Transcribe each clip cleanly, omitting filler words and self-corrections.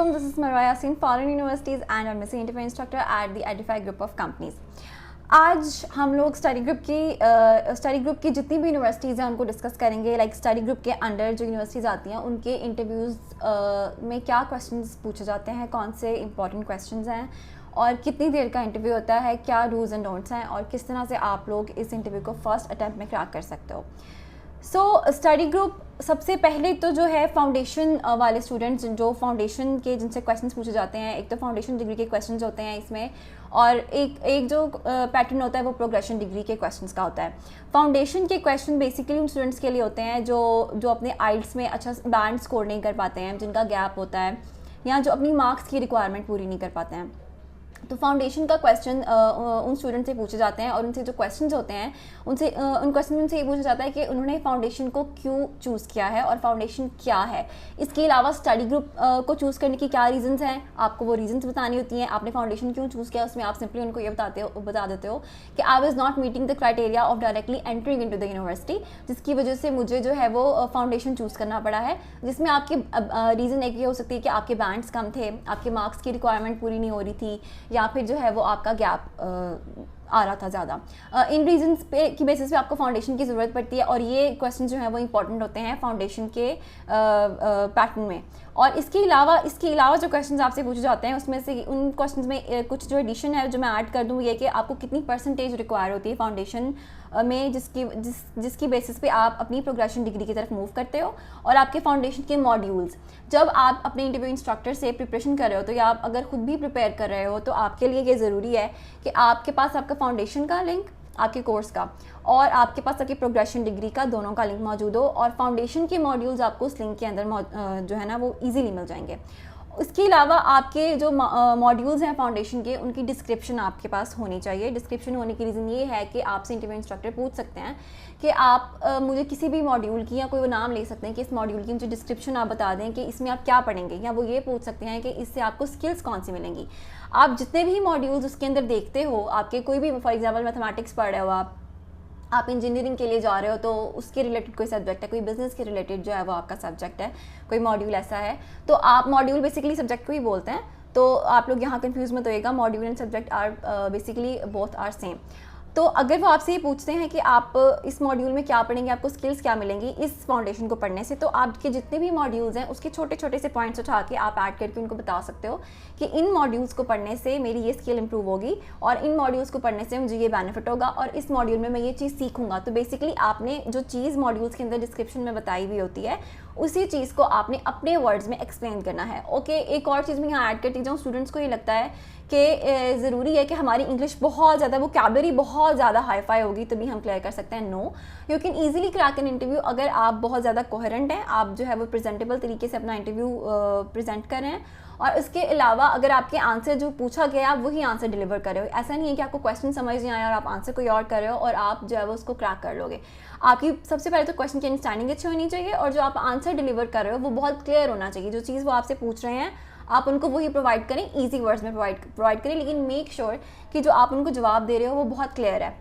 Assalamualaikum. This is Marwa Yasin, foreign universities and I'm a interview instructor at the Edify group of companies. आज हम लोग study group की जितनी भी universities हैं उनको डिस्कस करेंगे. लाइक स्टडी ग्रुप के अंडर जो यूनिवर्सिटीज़ आती हैं उनके इंटरव्यूज़ में क्या क्वेश्चंस पूछे जाते हैं, कौन से इंपॉर्टेंट क्वेश्चंस हैं और कितनी देर का इंटरव्यू होता है, क्या डूज एंड डोंट्स हैं और किस तरह से आप लोग इस इंटरव्यू को फर्स्ट अटैम्प्ट में क्रैक कर सकते हो. सो स्टडी ग्रुप सबसे पहले तो जो है फाउंडेशन वाले स्टूडेंट्स जो फाउंडेशन के जिनसे क्वेश्चंस पूछे जाते हैं, एक तो फाउंडेशन डिग्री के क्वेश्चंस होते हैं इसमें और एक जो पैटर्न होता है वो प्रोग्रेशन डिग्री के क्वेश्चंस का होता है. फाउंडेशन के क्वेश्चन बेसिकली उन स्टूडेंट्स के लिए होते हैं जो अपने आइल्स में अच्छा बैंड स्कोर नहीं कर पाते हैं, जिनका गैप होता है या जो अपनी मार्क्स की रिक्वायरमेंट पूरी नहीं कर पाते हैं. तो फाउंडेशन का क्वेश्चन उन स्टूडेंट से पूछे जाते हैं और उनसे जो क्वेश्चंस होते हैं उन क्वेश्चन में उनसे ये पूछा जाता है कि उन्होंने फाउंडेशन को क्यों चूज़ किया है और फाउंडेशन क्या है. इसके अलावा स्टडी ग्रुप को चूज़ करने की क्या रीजंस हैं, आपको वो रीजंस बतानी होती हैं. आपने फाउंडेशन क्यों चूज़ किया उसमें आप सिंपली उनको ये बता देते हो कि I was not meeting the criteria of directly entering into the university, जिसकी वजह से मुझे जो है वो फाउंडेशन चूज़ करना पड़ा है. जिसमें आपकी रीज़न एक ये हो सकती है कि आपके बैंड्स कम थे, आपके मार्क्स की रिक्वायरमेंट पूरी नहीं हो रही थी या फिर जो है वो आपका गैप आ रहा था ज़्यादा. इन रीजंस पे की बेसिस पे आपको फाउंडेशन की ज़रूरत पड़ती है और ये क्वेश्चन जो हैं वो इंपॉर्टेंट होते हैं फाउंडेशन के पैटर्न में. और इसके अलावा जो क्वेश्चंस आपसे पूछे जाते हैं उसमें से उन क्वेश्चंस में कुछ जो एडिशन है जो मैं ऐड कर दूँ ये कि आपको कितनी परसेंटेज रिक्वायर होती है फाउंडेशन में जिसकी बेसिस पे आप अपनी प्रोग्रेशन डिग्री की तरफ मूव करते हो. और आपके फाउंडेशन के मॉड्यूल्स जब आप अपने इंटरव्यू इंस्ट्रक्टर से प्रिपरेशन कर रहे हो तो या आप अगर खुद भी प्रिपेयर कर रहे हो तो आपके लिए ये ज़रूरी है कि आपके पास आपका फाउंडेशन का लिंक, आपके कोर्स का और आपके पास आपकी प्रोग्रेशन डिग्री का दोनों का लिंक मौजूद हो और फाउंडेशन के मॉड्यूल्स आपको उस लिंक के अंदर जो है ना वो ईजीली मिल जाएंगे. इसके अलावा आपके जो मॉड्यूल्स हैं फाउंडेशन के उनकी डिस्क्रिप्शन आपके पास होनी चाहिए. डिस्क्रिप्शन होने की रीज़न ये है कि आपसे इंटरव्यू इंस्ट्रक्टर पूछ सकते हैं कि आप मुझे किसी भी मॉड्यूल की या कोई वो नाम ले सकते हैं कि इस मॉड्यूल की मुझे डिस्क्रिप्शन आप बता दें कि इसमें आप क्या पढ़ेंगे, या वो ये पूछ सकते हैं कि इससे आपको स्किल्स कौन सी मिलेंगी. आप जितने भी मॉड्यूल्स उसके अंदर देखते हो, आपके कोई भी फॉर एग्जाम्पल मैथमेटिक्स पढ़ रहे हो, आप इंजीनियरिंग के लिए जा रहे हो तो उसके रिलेटेड कोई सब्जेक्ट है, कोई बिजनेस के रिलेटेड जो है वो आपका सब्जेक्ट है, कोई मॉड्यूल ऐसा है तो आप मॉड्यूल बेसिकली सब्जेक्ट को ही बोलते हैं. तो आप लोग यहाँ कंफ्यूज मत होइएगा, module and subject are basically both are same. तो अगर वो आपसे ये पूछते हैं कि आप इस मॉड्यूल में क्या पढ़ेंगे, आपको स्किल्स क्या मिलेंगी इस फाउंडेशन को पढ़ने से, तो आपके जितने भी मॉड्यूल्स हैं उसके छोटे छोटे से पॉइंट्स उठा के आप ऐड करके उनको बता सकते हो कि इन मॉड्यूल्स को पढ़ने से मेरी ये स्किल इंप्रूव होगी और इन मॉड्यूल्स को पढ़ने से मुझे ये बेनिफिट होगा और इस मॉड्यूल में मैं ये चीज़ सीखूंगा. तो बेसिकली आपने जो चीज़ मॉड्यूल्स के अंदर डिस्क्रिप्शन में बताई हुई होती है उसी चीज़ को आपने अपने वर्ड्स में एक्सप्लेन करना है. ओके, एक और चीज़ मैं यहाँ ऐड करती जाऊँ. स्टूडेंट्स को ये लगता है कि ज़रूरी है कि हमारी इंग्लिश बहुत ज़्यादा वोकैबुलरी बहुत ज़्यादा हाई फाई होगी तभी हम क्लियर कर सकते हैं. No, you can easily crack an interview अगर आप बहुत ज़्यादा कोहेरेंट हैं, आप जो है वो प्रेजेंटेबल तरीके से अपना इंटरव्यू प्रेजेंट कर रहे हैं और इसके अलावा अगर आपके आंसर जो पूछा गया आप वही आंसर डिलीवर कर रहे हो. ऐसा नहीं है कि आपको क्वेश्चन समझ नहीं आया और आप आंसर कोई और कर रहे हो और आप जो है वो उसको क्रैक कर लोगे. आपकी सबसे पहले तो क्वेश्चन की अंडरस्टैंडिंग अच्छी होनी चाहिए और जो आप आंसर डिलीवर कर रहे हो वो बहुत क्लियर होना चाहिए. जो चीज़ वो आपसे पूछ रहे हैं आप उनको वही प्रोवाइड करें, ईजी वर्ड्स में प्रोवाइड करें, लेकिन मेक श्योर कि जो आप उनको जवाब दे रहे हो वो बहुत क्लियर है.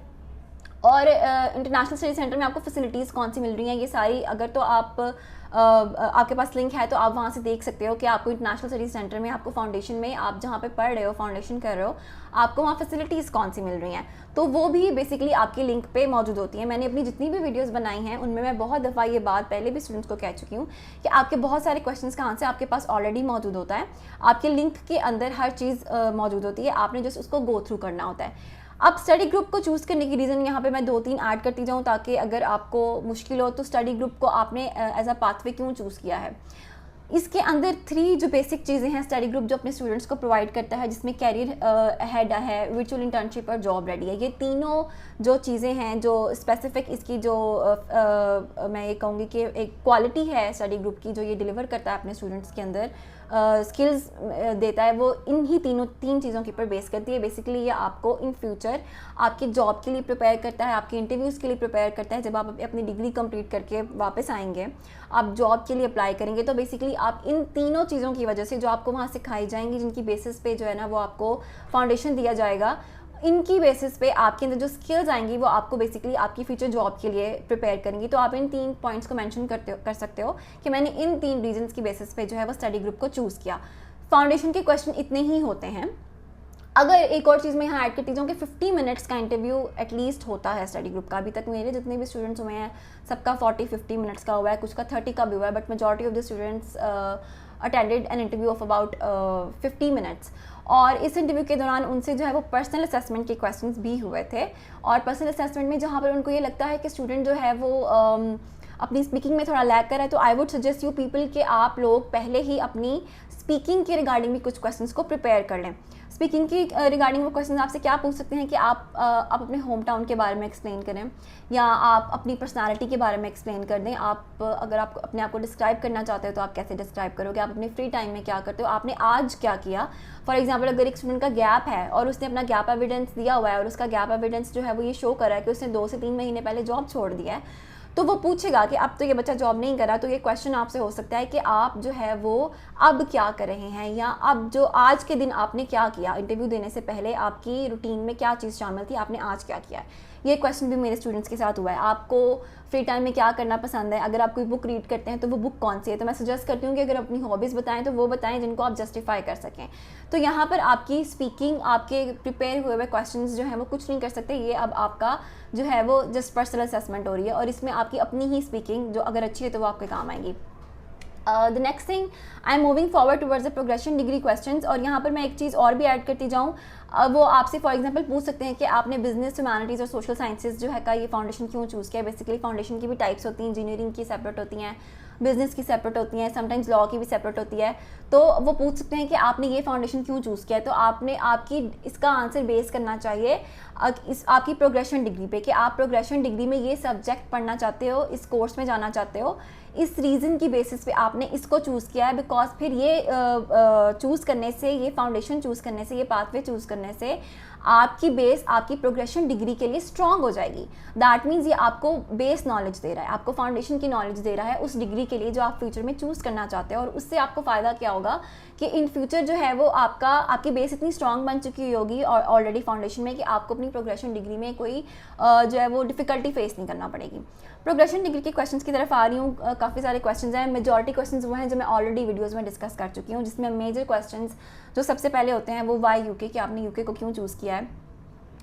और इंटरनेशनल स्टडी सेंटर में आपको फैसिलिटीज़ कौन सी मिल रही हैं ये सारी, अगर तो आपके पास लिंक है तो आप वहाँ से देख सकते हो कि आपको इंटरनेशनल स्टडी सेंटर में आपको फाउंडेशन में आप जहाँ पे पढ़ रहे हो, फाउंडेशन कर रहे हो, आपको वहाँ फैसिलिटीज़ कौन सी मिल रही हैं. तो वो भी बेसिकली आपकी लिंक पे मौजूद होती हैं. मैंने अपनी जितनी भी वीडियोस बनाई हैं उनमें मैं बहुत दफ़ा ये बात पहले भी स्टूडेंट्स को कह चुकी हूँ कि आपके बहुत सारे क्वेश्चंस का आंसर आपके पास ऑलरेडी मौजूद होता है. आपके लिंक के अंदर हर चीज़ मौजूद होती है, आपने जस्ट उसको गो थ्रू करना होता है. अब स्टडी ग्रुप को चूज़ करने की रीज़न यहाँ पे मैं 2-3 ऐड करती जाऊँ ताकि अगर आपको मुश्किल हो तो स्टडी ग्रुप को आपने एज अ पाथवे क्यों चूज़ किया है. इसके अंदर 3 जो बेसिक चीज़ें हैं स्टडी ग्रुप जो अपने स्टूडेंट्स को प्रोवाइड करता है, जिसमें कैरियर हेड है, वर्चुअल इंटर्नशिप और जॉब रेडी है. ये तीनों जो चीज़ें हैं जो स्पेसिफिक इसकी जो मैं ये कहूँगी कि एक क्वालिटी है स्टडी ग्रुप की जो ये डिलीवर करता है अपने स्टूडेंट्स के अंदर स्किल्स देता है, वो इन ही तीन चीज़ों के ऊपर बेस करती है. बेसिकली ये आपको इन फ्यूचर आपकी जॉब के लिए प्रिपेयर करता है, आपके इंटरव्यूज़ के लिए प्रिपेयर करता है. जब आप अपनी डिग्री कंप्लीट करके वापस आएंगे, आप जॉब के लिए अप्लाई करेंगे, तो बेसिकली आप इन तीनों चीज़ों की वजह से जो आपको वहाँ सिखाई जाएंगी, जिनकी बेसिस पे जो है ना वो आपको फाउंडेशन दिया जाएगा, इनकी बेसिस पे आपके अंदर जो स्किल्स आएंगी वो आपको बेसिकली आपकी फ्यूचर जॉब के लिए प्रिपेयर करेंगी. तो आप इन 3 पॉइंट्स को मेंशन कर सकते हो कि मैंने इन 3 रीजंस की बेसिस पे जो है वो स्टडी ग्रुप को चूज़ किया. फाउंडेशन के क्वेश्चन इतने ही होते हैं। अगर एक और चीज़ मैं यहाँ ऐड करती जाऊँ कि 50 मिनट्स का इंटरव्यू एटलीस्ट होता है स्टडी ग्रुप का। अभी तक मेरे जितने भी स्टूडेंट्स हुए हैं सबका 40-50 मिनट्स का हुआ है, कुछ का 30 का भी हुआ है, but majority of the students attended an interview of about 50 minutes. और इस इंटरव्यू के दौरान उनसे जो है वो पर्सनल असेसमेंट के क्वेश्चंस भी हुए थे, और पर्सनल असेसमेंट में जहाँ पर उनको ये लगता है कि स्टूडेंट जो है वो अपनी स्पीकिंग में थोड़ा लैग कर रहा है, तो I would suggest you people कि आप लोग पहले ही अपनी स्पीकिंग के रिगार्डिंग भी कुछ क्वेश्चंस को प्रिपेयर कर लें। स्पीकिंग की रिगार्डिंग वो क्वेश्चन आपसे क्या पूछ सकते हैं कि आप अपने होम टाउन के बारे में एक्सप्लेन करें, या आप अपनी पर्सनालिटी के बारे में एक्सप्लेन कर दें। आप अगर आप अपने आप को डिस्क्राइब करना चाहते हो तो आप कैसे डिस्क्राइब करोगे, आप अपने फ्री टाइम में क्या करते हो, आपने आज क्या किया। फॉर एग्जाम्पल अगर एक स्टूडेंट का गैप है और उसने अपना गैप एविडेंस दिया हुआ है और उसका गैप एविडेंस जो है वो ये शो कर रहा है कि उसने 2 से 3 महीने पहले जॉब छोड़ दिया है, तो वो पूछेगा कि अब तो ये बच्चा जॉब नहीं कर रहा, तो ये क्वेश्चन आपसे हो सकता है कि आप जो है वो अब क्या कर रहे हैं, या अब जो आज के दिन आपने क्या किया, इंटरव्यू देने से पहले आपकी रूटीन में क्या चीज़ शामिल थी, आपने आज क्या किया है। ये क्वेश्चन भी मेरे स्टूडेंट्स के साथ हुआ है। आपको फ्री टाइम में क्या करना पसंद है, अगर आप कोई बुक रीड करते हैं तो वो बुक कौन सी है। तो मैं सजेस्ट करती हूँ कि अगर अपनी हॉबीज़ बताएं तो वो बताएं जिनको आप जस्टिफाई कर सकें। तो यहाँ पर आपकी स्पीकिंग, आपके प्रिपेयर हुए हुए क्वेश्चंस जो हैं वो कुछ नहीं कर सकते, ये अब आपका जो है वो जस्ट पर्सनल असेसमेंट हो रही है, और इसमें आपकी अपनी ही स्पीकिंग जो अगर अच्छी है तो वो आपके काम आएगी। The next thing, I am moving forward towards the progression degree questions. और यहाँ पर मैं एक चीज़ और भी ऐड करती जाऊँ, वो आपसे फॉर एग्जांपल पूछ सकते हैं कि आपने बिजनेस, ह्यूमैनिटीज़ और सोशल साइंसेज जो है का ये फाउंडेशन क्यों चूज़ किया। बेसिकली फाउंडेशन की भी टाइप्स होती हैं, इंजीनियरिंग की सेपरेट होती हैं, बिजनेस की सेपरेट होती हैं, समटाइम्स लॉ की भी सेपरेट होती है। तो वो पूछ सकते हैं कि आपने ये फाउंडेशन क्यों चूज़ किया है। तो आपने आपकी इसका आंसर बेस करना चाहिए इस आपकी प्रोग्रेशन डिग्री पे, कि आप प्रोग्रेशन डिग्री में ये सब्जेक्ट पढ़ना चाहते हो, इस कोर्स में जाना चाहते हो, इस रीज़न की बेसिस पे आपने इसको चूज़ किया है। बिकॉज फिर ये चूज़ करने से, ये फाउंडेशन चूज़ करने से, ये पाथवे चूज़ करने से आपकी बेस आपकी प्रोग्रेशन डिग्री के लिए स्ट्रॉन्ग हो जाएगी। दैट मीन्स ये आपको बेस नॉलेज दे रहा है, आपको फाउंडेशन की नॉलेज दे रहा है उस डिग्री के लिए जो आप फ्यूचर में चूज़ करना चाहते हो। और उससे आपको फ़ायदा क्या होगा कि इन फ्यूचर जो है वो आपकी बेस इतनी स्ट्रॉन्ग बन चुकी होगी और ऑलरेडी फाउंडेशन में, कि आपको अपनी प्रोग्रेशन डिग्री में कोई जो है वो डिफ़िकल्टी फेस नहीं करना पड़ेगी। प्रोग्रेशन डिग्री के क्वेश्चंस की तरफ आ रही हूँ। काफ़ी सारे क्वेश्चंस हैं, मेजॉरिटी क्वेश्चंस वो हैं जो मैं ऑलरेडी वीडियोस में डिस्कस कर चुकी हूँ, जिसमें मेजर क्वेश्चंस जो सबसे पहले होते हैं वो वाई यूके, कि आपने यूके को क्यों चूज़ किया है,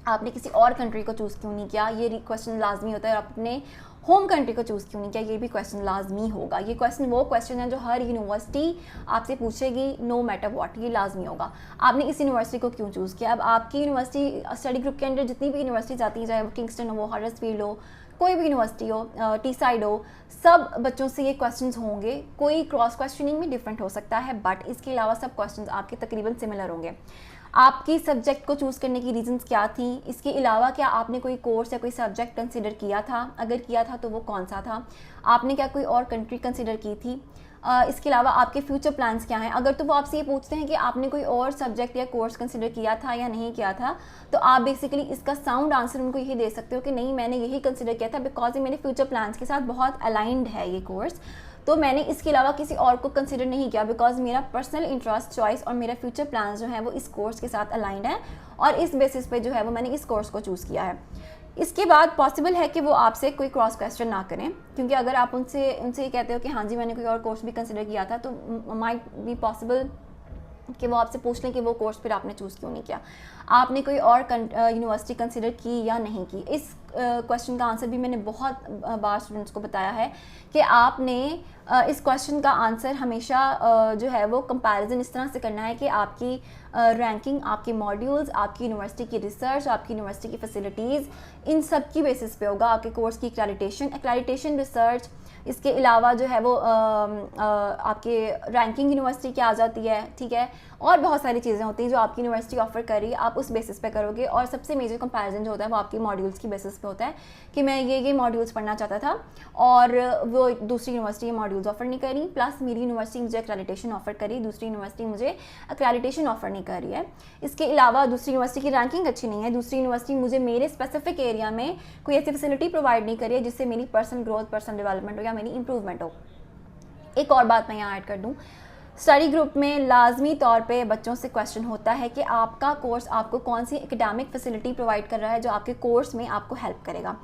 आपने किसी और कंट्री को चूज़ क्यों नहीं किया, ये क्वेश्चन लाजमी होता है। और अपने होम कंट्री को चूज़ क्यों नहीं किया, ये भी क्वेश्चन लाजमी होगा। ये क्वेश्चन है जो हर यूनिवर्सिटी आपसे पूछेगी, नो मैटर व्हाट, ये लाजमी होगा। आपने इस यूनिवर्सिटी को क्यों चूज़ किया। अब आपकी यूनिवर्सिटी स्टडी ग्रुप के अंदर जितनी भी यूनिवर्सिटीज़ आती हैं, चाहे वो किंगस्टन हो, हडर्सफील्ड हो, कोई भी यूनिवर्सिटी हो, टी साइड हो, सब बच्चों से ये क्वेश्चंस होंगे। कोई क्रॉस क्वेश्चनिंग में डिफरेंट हो सकता है, बट इसके अलावा सब क्वेश्चंस आपके तकरीबन सिमिलर होंगे। आपकी सब्जेक्ट को चूज़ करने की रीजंस क्या थी, इसके अलावा क्या आपने कोई कोर्स या कोई सब्जेक्ट कंसिडर किया था, अगर किया था तो वो कौन सा था, आपने क्या कोई और कंट्री कंसिडर की थी, इसके अलावा आपके फ्यूचर प्लान्स क्या हैं। अगर तो वो आपसे ये पूछते हैं कि आपने कोई और सब्जेक्ट या कोर्स कंसिडर किया था या नहीं किया था, तो आप बेसिकली इसका साउंड आंसर उनको यही दे सकते हो कि नहीं, मैंने यही कंसिडर किया था बिकॉज ये मेरे फ्यूचर प्लान्स के साथ बहुत अलाइंड है ये कोर्स, तो मैंने इसके अलावा किसी और को कंसिडर नहीं किया बिकॉज मेरा पर्सनल इंटरेस्ट, चॉइस और मेरा फ्यूचर प्लान जो है वो इस कोर्स के साथ अलाइंड है, और इस बेसिस पे जो है वो मैंने इस कोर्स को चूज़ किया है। इसके बाद पॉसिबल है कि वो आपसे कोई क्रॉस क्वेश्चन ना करें, क्योंकि अगर आप उनसे ये कहते हो कि हाँ जी मैंने कोई और कोर्स भी कंसिडर किया था, तो माइट बी पॉसिबल कि वो आपसे पूछ लें कि वो कोर्स फिर आपने चूज़ क्यों नहीं किया, आपने कोई और यूनिवर्सिटी कंसिडर की या नहीं की। इस क्वेश्चन का आंसर भी मैंने बहुत बार स्टूडेंट्स को बताया है कि आपने इस क्वेश्चन का आंसर हमेशा जो है वो कंपैरिजन इस तरह से करना है कि आपकी रैंकिंग, आपके मॉड्यूल्स, आपकी यूनिवर्सिटी की रिसर्च, आपकी यूनिवर्सिटी की फैसिलिटीज़, इन सब की बेसिस पे होगा। आपके कोर्स की एक्रेडिटेशन रिसर्च, इसके अलावा जो है वो आपके रैंकिंग यूनिवर्सिटी की आ जाती है, ठीक है, और बहुत सारी चीज़ें होती हैं जो आपकी यूनिवर्सिटी ऑफर कर रही है, आप उस बेसिस पे करोगे। और सबसे मेजर कंपैरिजन जो होता है वो आपके मॉड्यूल्स की बेसिस पे होता है कि मैं ये मॉड्यूल्स पढ़ना चाहता था और वो दूसरी यूनिवर्सिटी ये मॉड्यूल्स ऑफर नहीं कर रही, प्लस मेरी यूनिवर्सिटी मुझे एक्रेडिटेशन ऑफर करी, दूसरी यूनिवर्सिटी मुझे एक्रेडिटेशन ऑफर नहीं कर रही है। इसके अलावा दूसरी यूनिवर्सिटी की रैंकिंग अच्छी नहीं है, दूसरी यूनिवर्सिटी मुझे मेरे स्पेसिफिक एरिया में कोई ऐसी फैसिलिटी प्रोवाइड नहीं करी है जिससे मेरी पर्सनल ग्रोथ, पर्सनल डेवलपमेंट हो या मेरी इंप्रूवमेंट हो। एक और बात मैं यहाँ ऐड कर दूँ, स्टडी ग्रुप में लाजमी तौर पे बच्चों से क्वेश्चन होता है कि आपका कोर्स आपको कौन सी एकेडमिक फैसिलिटी प्रोवाइड कर रहा है जो आपके कोर्स में आपको हेल्प करेगा।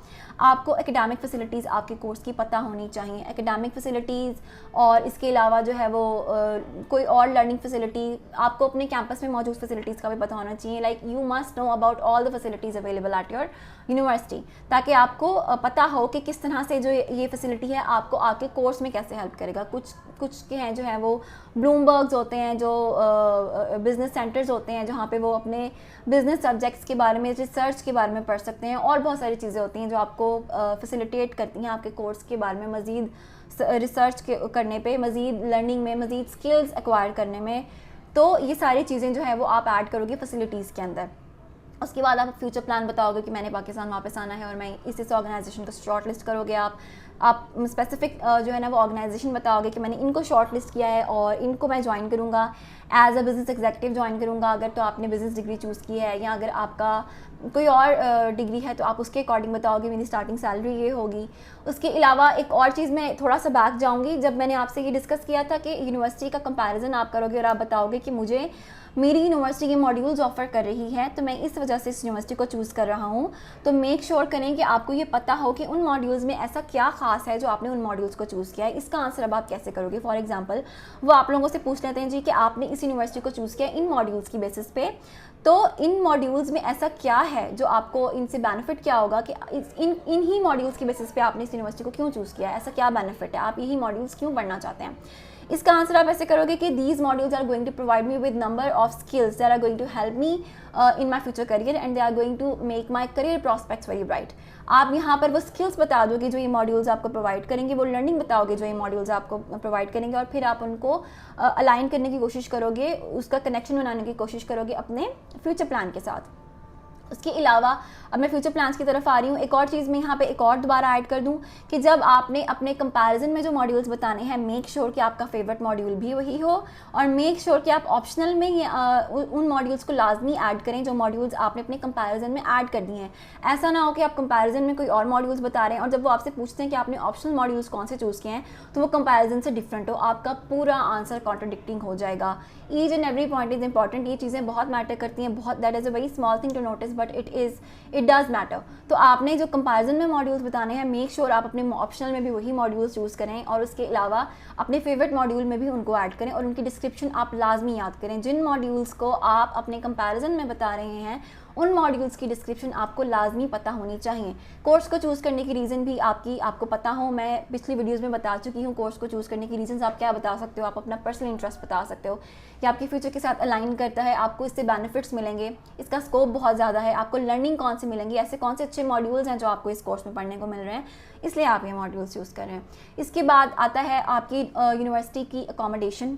आपको एकेडमिक फैसिलिटीज़ आपके कोर्स की पता होनी चाहिए। एकेडमिक फैसिलिटीज़ और इसके अलावा जो है वो कोई और लर्निंग फैसिलिटी, आपको अपने कैंपस में मौजूद फैसिलिटीज़ का भी पता होना चाहिए। Like you must know about all the facilities available at your university, ताकि आपको पता हो कि किस तरह से जो ये फैसिलिटी है आपको आपके कोर्स में कैसे हेल्प करेगा। कुछ के हैं जो है वो ब्लूमबर्ग्स होते हैं, जो बिज़नेस सेंटर्स होते हैं जहाँ पे वो अपने बिज़नेस सब्जेक्ट्स के बारे में, रिसर्च के बारे में पढ़ सकते हैं, और बहुत सारी चीज़ें होती हैं जो आपको फैसिलिटेट करती हैं आपके कोर्स के बारे में मज़ीद रिसर्च करने पे, मज़ीद लर्निंग में, मज़ीद स्किल्स एक्वायर करने में। तो ये सारी चीज़ें जो है वो आप ऐड करोगे फैसिलिटीज़ के अंदर। उसके बाद आप फ्यूचर प्लान बताओगे कि मैंने पाकिस्तान वापस आना है और मैं इस ऑर्गेनाइजेशन को शॉर्ट लिस्ट करोगे। आप स्पेसिफिक जो है ना वो ऑर्गेनाइजेशन बताओगे कि मैंने इनको शॉर्ट लिस्ट किया है और इनको मैं ज्वाइन करूँगा, as a business executive join करूँगा अगर तो आपने बिज़नेस डिग्री चूज़ की है, या अगर आपका कोई और डिग्री है तो आप उसके अकॉर्डिंग बताओगे मेरी स्टार्टिंग सैलरी ये होगी। उसके अलावा एक और चीज़ मैं थोड़ा सा बैक जाऊँगी, जब मैंने आपसे ये डिस्कस किया था कि यूनिवर्सिटी का कंपैरिजन आप करोगे और आप बताओगे कि मुझे मेरी यूनिवर्सिटी ये मॉड्यूल्स ऑफ़र कर रही है तो मैं इस वजह से इस यूनिवर्सिटी को चूज़ कर रहा हूँ। तो मेक श्योर करें कि आपको ये पता हो कि उन मॉड्यूल्स में ऐसा क्या खास है जो आपने उन मॉड्यूल्स को चूज़ किया है। इसका आंसर अब आप कैसे करोगे? फॉर एग्जांपल वो आप लोगों से पूछ लेते हैं जी कि आपने इस यूनिवर्सिटी को चूज़ किया इन मॉड्यूल्स की बेसिस पे, तो इन मॉड्यूल्स में ऐसा क्या है जो आपको इनसे बेनिफिट क्या होगा कि इन ही मॉड्यूल्स की बेसिस पे आपने इस यूनिवर्सिटी को क्यों चूज़ किया है, ऐसा क्या बेनिफिट है, आप यही मॉड्यूल्स क्यों पढ़ना चाहते हैं। इसका आंसर आप ऐसे करोगे कि these modules are going to provide me with number of skills that are going to help me in my future career and they are going to make my career prospects very bright. आप यहाँ पर वो skills बता दोगे जो ये modules आपको provide करेंगे, वो लर्निंग बताओगे जो ये मॉड्यूल्स आपको प्रोवाइड करेंगे, और फिर आप उनको अलाइन करने की कोशिश करोगे, उसका कनेक्शन बनाने की कोशिश करोगे अपने फ्यूचर प्लान के साथ। उसके अलावा अब मैं फ्यूचर प्लान्स की तरफ आ रही हूँ। एक और चीज़ मैं यहाँ पे एक और दोबारा ऐड कर दूँ कि जब आपने अपने कंपैरिजन में जो मॉड्यूल्स बताने हैं, मेक श्योर कि आपका फेवरेट मॉड्यूल भी वही हो, और मेक श्योर कि आप ऑप्शनल में ये उन मॉड्यूल्स को लाजमी ऐड करें जो मॉड्यूल्स आपने अपने कंपैरिजन में ऐड कर दिए हैं। ऐसा ना हो कि आप कंपैरिजन में कोई और मॉड्यूल्स बता रहे हैं और जब वो आपसे पूछते हैं कि आपने ऑप्शनल मॉड्यूल्स कौन से चूज़ किए हैं तो वो कंपैरिजन से डिफरेंट हो, आपका पूरा आंसर कॉन्ट्रडिक्टिंग हो जाएगा। Each and every point is important. ये चीज़ें बहुत मैटर करती हैं, बहुत, that is a very small thing to notice but it does matter. तो आपने जो कंपैरिजन में मॉड्यूल्स बताने हैं, मेक श्योर आप अपने ऑप्शनल में भी वही मॉड्यूल्स चूज़ करें, और उसके अलावा अपने फेवरेट मॉड्यूल में भी उनको ऐड करें और उनकी डिस्क्रिप्शन आप लाजमी याद करें। जिन मॉड्यूल्स को आप अपने कंपैरिजन में बता रहे हैं उन मॉड्यूल्स की डिस्क्रिप्शन आपको लाजमी पता होनी चाहिए। कोर्स को चूज़ करने की रीज़न भी आपको पता हो। मैं पिछली वीडियोस में बता चुकी हूँ कोर्स को चूज़ करने की रीजंस आप क्या बता सकते हो। आप अपना पर्सनल इंटरेस्ट बता सकते हो कि आपके फ्यूचर के साथ अलाइन करता है, आपको इससे बेनिफिट्स मिलेंगे, इसका स्कोप बहुत ज़्यादा है, आपको लर्निंग कौन सी मिलेंगी, ऐसे कौन से अच्छे मॉड्यूल्स हैं जो आपको इस कोर्स में पढ़ने को मिल रहे हैं, इसलिए आप ये मॉड्यूल्स चूज़ कर रहे हैं। इसके बाद आता है आपकी यूनिवर्सिटी की अकोमोडेशन।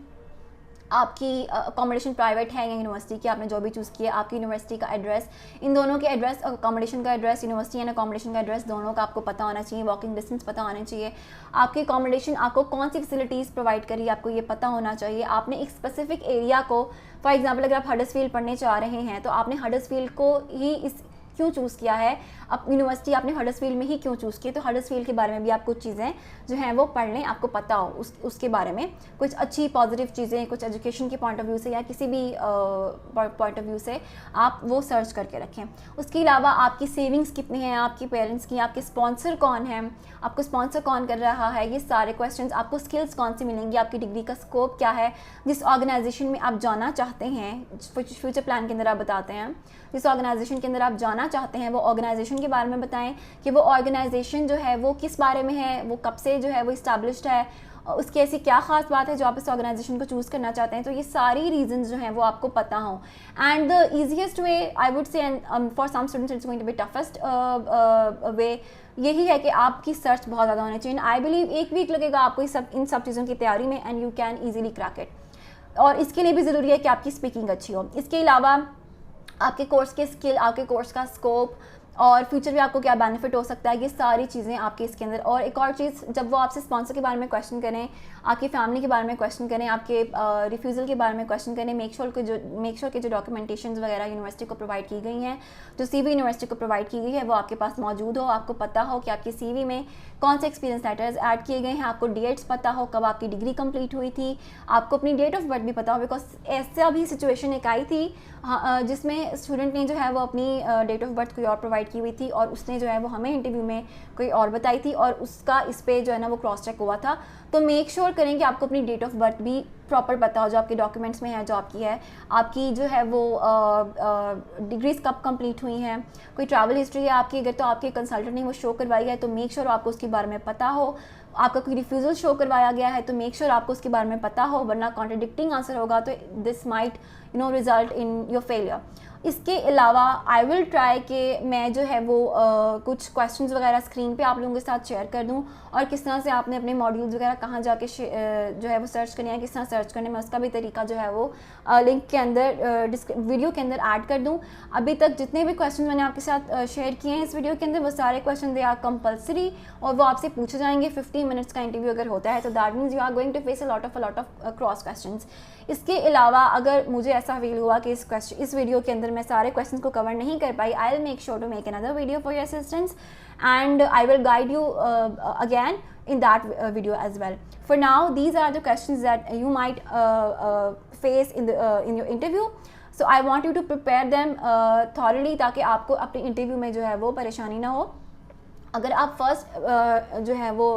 आपकी अकोमोडेशन प्राइवेट है या यूनिवर्सिटी की, आपने जो भी चूज़ किया, आपकी यूनिवर्सिटी का एड्रेस, इन दोनों के एड्रेस, अकोमोडेशन का एड्रेस, यूनिवर्सिटी एंड अकोमोडेशन का एड्रेस, दोनों का आपको पता होना चाहिए, वॉकिंग डिस्टेंस पता होना चाहिए। आपकी अकोमोडेशन आपको कौन सी फैसिलिटीज़ प्रोवाइड करी आपको ये पता होना चाहिए। आपने एक स्पेसिफिक एरिया को, फॉर एग्जाम्पल अगर आप हडर्सफील्ड पढ़ने चाह रहे हैं तो आपने हडर्सफील्ड को ही इस क्यों चूज़ किया है, अब यूनिवर्सिटी आपने हडर्सफील्ड में ही क्यों चूज़ की, तो हडर्सफील्ड के बारे में भी आप कुछ चीज़ें जो हैं वो पढ़ लें, आपको पता हो उसके बारे में कुछ अच्छी पॉजिटिव चीज़ें, कुछ एजुकेशन के पॉइंट ऑफ व्यू से या किसी भी पॉइंट ऑफ व्यू से आप वो सर्च करके रखें। उसके अलावा आपकी सेविंग्स कितनी हैं, आपकी पेरेंट्स की, आपके स्पॉन्सर कौन है, आपको स्पॉन्सर कौन कर रहा है, ये सारे क्वेश्चंस, आपको स्किल्स कौन सी मिलेंगी, आपकी डिग्री का स्कोप क्या है, जिस ऑर्गेनाइजेशन में आप जाना चाहते हैं, फ्यूचर प्लान के अंदर आप बताते हैं, जिस ऑर्गेनाइजेशन के अंदर आप जाना चाहते हैं वो ऑर्गेनाइजेशन के बारे में बताएं कि वो ऑर्गेनाइजेशन जो है वो किस बारे में है, वो कब से जो है वो इस्टेब्लिश्ड है, उसकी ऐसी क्या खास बात है जो आप इस ऑर्गेनाइजेशन को चूज़ करना चाहते हैं। तो ये सारी रीजंस जो हैं वो आपको पता हो। And the easiest way I would say, for some students it's going to be toughest way, यही है कि आपकी सर्च बहुत ज़्यादा होनी चाहिए। आई बिलीव 1 वीक लगेगा आपको इन सब चीज़ों की तैयारी में, and you can easily crack it. और इसके लिए भी ज़रूरी है कि आपकी स्पीकिंग अच्छी हो। इसके अलावा आपके कोर्स के स्किल, आपके कोर्स का स्कोप, और फ्यूचर में आपको क्या बेनिफिट हो सकता है, ये सारी चीज़ें आपके इसके अंदर। और एक और चीज़, जब वो आपसे स्पॉन्सर के बारे में क्वेश्चन करें, आपकी फैमिली के बारे में क्वेश्चन करें, आपके रिफ्यूज़ल के बारे में क्वेश्चन करें, मेक श्योर के जो डॉक्यूमेंटेशन वगैरह यूनिवर्सिटी को प्रोवाइड की गई हैं, जो CV यूनिवर्सिटी को प्रोवाइड की गई है, वो आपके पास मौजूद हो, आपको पता हो कि आपकी CV में कौन से एक्सपीरियंस लेटर्स ऐड किए गए हैं, आपको डेट्स पता हो कब आपकी डिग्री कंप्लीट हुई थी, आपको अपनी डेट ऑफ बर्थ भी पता हो। बिकॉज ऐसा भी सिचुएशन एक आई थी जिसमें स्टूडेंट ने जो है वो अपनी डेट ऑफ बर्थ कोई और प्रोवाइड की हुई थी और उसने जो है वो हमें इंटरव्यू में कोई और बताई थी और उसका इस पे जो है ना वो क्रॉस चेक हुआ था। तो मेक श्योर करें कि आपको अपनी डेट ऑफ बर्थ भी प्रॉपर पता हो, जो आपके डॉक्यूमेंट्स में है, जो आपकी है, आपकी जो है वो डिग्रीज कब कंप्लीट हुई हैं, कोई ट्रैवल हिस्ट्री है आपकी, अगर तो आपके कंसल्टेंट ने वो शो करवाई है तो मेक श्योर आपको उसके बारे में पता हो। आपका कोई रिफ्यूज़ल शो करवाया गया है तो मेक श्योर आपको उसके बारे में पता हो, वरना कॉन्ट्रडिक्टिंग आंसर होगा तो this might result in your failure. इसके अलावा आई विल ट्राई कि मैं जो है वो कुछ क्वेश्चंस वगैरह स्क्रीन पे आप लोगों के साथ शेयर कर दूं और किस तरह से आपने अपने मॉड्यूल्स वगैरह कहाँ जाके जो है वो सर्च करने हैं, किस तरह सर्च करने में, उसका भी तरीका जो है वो लिंक के अंदर वीडियो के अंदर ऐड कर दूं। अभी तक जितने भी क्वेश्चन मैंने आपके साथ शेयर किए हैं इस वीडियो के अंदर, वो सारे क्वेश्चन दे आर कंपल्सरी और वो आपसे पूछे जाएंगे। 15 मिनट्स का इंटरव्यू अगर होता है तो that means you are going to face a lot of cross questions. इसके अलावा अगर मुझे ऐसा फील हुआ कि इस वीडियो के अंदर मैं सारे क्वेश्चंस को कवर नहीं कर पाई, I will make sure to make another video for your assistance and I will guide you again in that video as well. For now, these are the questions that you might face in your interview. So I want you to prepare them thoroughly ताकि आपको अपने interview में जो है वो परेशानी ना हो। अगर आप फर्स्ट जो है वो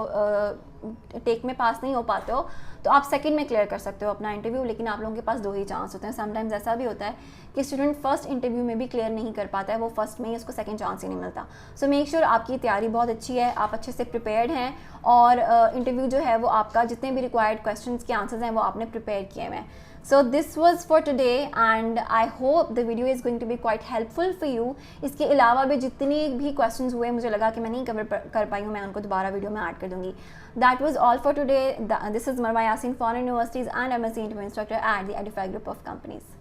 टेक में पास नहीं हो पाते हो तो आप सेकंड में क्लियर कर सकते हो अपना इंटरव्यू, लेकिन आप लोगों के पास 2 ही चांस होते हैं। समटाइम्स ऐसा भी होता है कि स्टूडेंट फर्स्ट इंटरव्यू में भी क्लियर नहीं कर पाता है, वो फर्स्ट में ही उसको सेकंड चांस ही नहीं मिलता। सो मेक श्योर आपकी तैयारी बहुत अच्छी है, आप अच्छे से प्रिपेयर्ड हैं और इंटरव्यू जो है वो आपका जितने भी रिक्वायर्ड क्वेश्चंस के आंसर्स हैं वो आपने प्रिपेयर किए हुए हैं। So this was for today and I hope the video is going to be quite helpful for you. इसके अलावा भी जितने भी questions हुए मुझे लगा कि मैं नहीं कवर कर पाई हूँ, मैं उनको दोबारा वीडियो में ऐड कर दूँगी। That was all for today. This is Marwa Yasin, Foreign Universities and MSc Interview Instructor at the Edify Group of Companies.